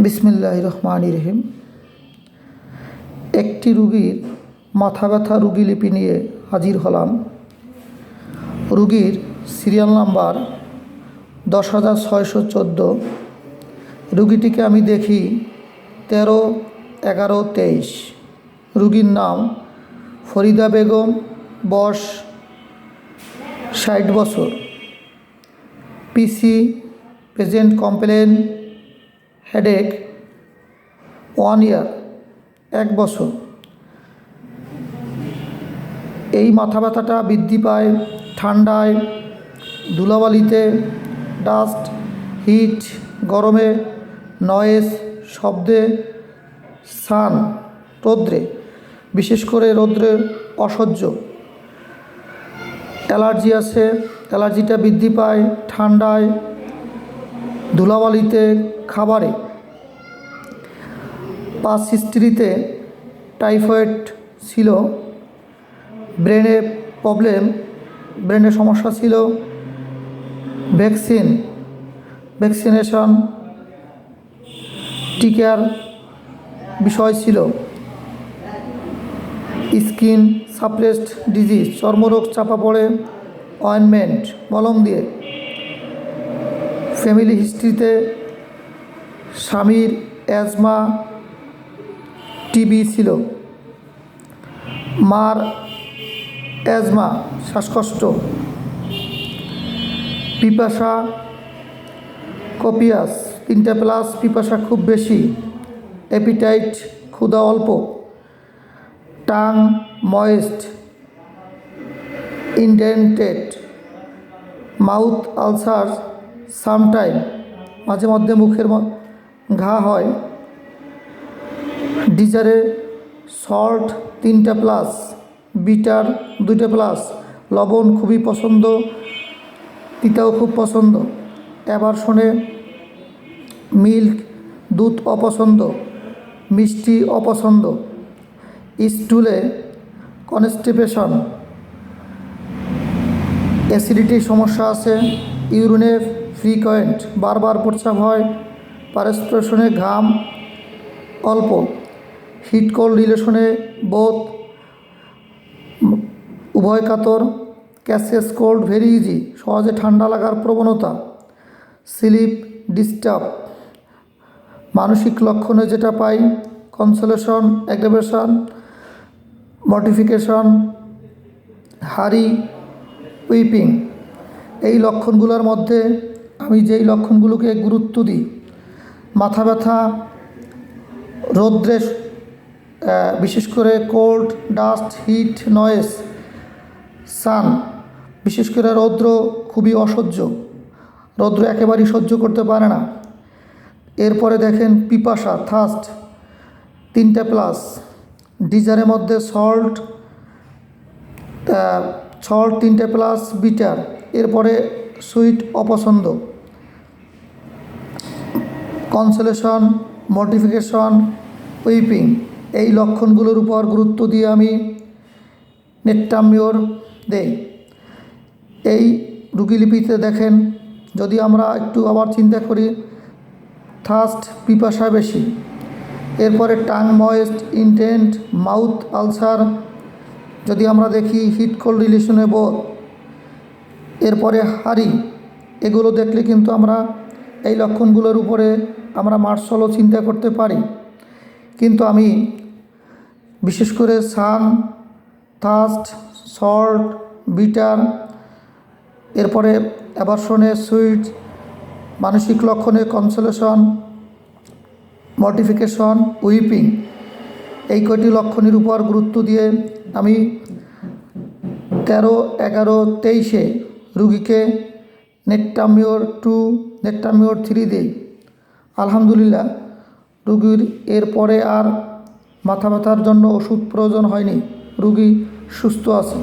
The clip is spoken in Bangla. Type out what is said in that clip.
বিসমিল্লাহির রহমানির রহিম। একটি রুগীর মাথা ব্যথা রুগীলিপি নিয়ে হাজির হলাম। রুগীর সিরিয়াল নাম্বার 10,614। রুগীটিকে আমি দেখি 13-11-23। রুগীর নাম ফরিদা বেগম, বয়স 60 বছর। পিসি প্রেজেন্ট কমপ্লেন হেডেক 1 ইয়ার, 1 বছর। এই মাথা ব্যথাটা বৃদ্ধি পায় ঠান্ডায়, ধুলাবালিতে, ডাস্ট, হিট, গরমে, নয়েজ, শব্দে, সান, রৌদ্রে, বিশেষ করে রৌদ্রের অসহ্য। অ্যালার্জি আছে, অ্যালার্জিটা বৃদ্ধি পায় ঠান্ডায়, ধুলাবালিতে, খাবারে। পাস্ট হিস্ট্রিতে টাইফয়েড ছিল, ব্রেনে প্রবলেম, ব্রেনের সমস্যা ছিল, ভ্যাকসিনেশন, টিকার বিষয় ছিল, স্কিন সাপ্রেসড ডিজিজ, চর্মরোগ চাপা পড়ে অয়েনমেন্ট, মলম দিয়ে। ফ্যামিলি হিস্ট্রিতে স্বামীর অ্যাজমা, টিবি ছিল, মার অ্যাজমা, শ্বাসকষ্ট, পিপাসা কপিয়াস, 3+ পিপাসা খুব বেশি, অ্যাপিটাইট ক্ষুধা অল্প, tongue moist, indented, mouth ulcer, sometime, মাঝে মধ্যে মুখের ঘা হয়, ডিজারে সল্ট 3+, বিটার 2+, লবণ খুবই পছন্দ, তিতাও খুব পছন্দ, অ্যাভারশনে মিল্ক, দুধ অপছন্দ, মিষ্টি অপছন্দ, স্টুলে কনস্টিপেশন, অ্যাসিডিটির সমস্যা আছে, ইউরিনে ফ্রিকোয়েন্ট, বারবার প্রস্রাব হয়, পারস্পেশনে ঘাম অল্প, হিট কোল্ড রিলেশনে বোধ উভয় কাতর, ক্যাসেস কোল্ড ভেরি ইজি, সহজে ঠান্ডা লাগার প্রবণতা, স্লিপ ডিস্টার্ব। মানসিক লক্ষণে যেটা পাই, কনসোলেশন, অ্যাগ্রেভেশন, মর্টিফিকেশন, হারি, উইপিং। এই লক্ষণগুলোর মধ্যে আমি যেই লক্ষণগুলোকে গুরুত্ব দিই, মাথা ব্যথা, রৌদ্রে, বিশেষ করে কোল্ড, ডাস্ট, হিট, নয়েজ, সান, বিশেষ করে রৌদ্র খুবই অসহ্য, রৌদ্র একেবারেই সহ্য করতে পারে না। এরপরে দেখেন পিপাসা, থার্স্ট 3+, ডিজারের মধ্যে সল্ট 3+, বিটার। এরপরে সুইট অপছন্দ, কনসোলেশন, মর্টিফিকেশন, উইপিং। এই লক্ষণগুলোর উপর গুরুত্ব দিয়ে আমি নেট্টামিওর দেই। এই রুগীলিপিতে দেখেন, যদি আমরা একটু আবার চিন্তা করি, থার্স্ট, পিপাসা বেশি, এরপরে tongue moist, intent, mouth ulcer, যদি আমরা দেখি হিট কোল্ড রিলেশনে বোধ, এরপরে হারি। এগুলো দেখলে কিন্তু আমরা এই লক্ষণগুলোর উপরে আমরা মার্শালও চিন্তা করতে পারি। কিন্তু আমি বিশেষ করে সান, থার্স্ট, সল্ট, বিটার, এরপরে অ্যাভারশনে সুইট, মানসিক লক্ষণে কনসোলেশন, মর্টিফিকেশন, উইপিং, এই কয়টি লক্ষণের উপর গুরুত্ব দিয়ে আমি 13-11-23 রুগীকে নেট্টামিওর 2, নেট্টামিওর 3 দিই। আলহামদুলিল্লাহ, রুগীর এরপরে আর মাথা ব্যথার জন্য ওষুধ প্রয়োজন হয়নি, রুগী সুস্থ আছে।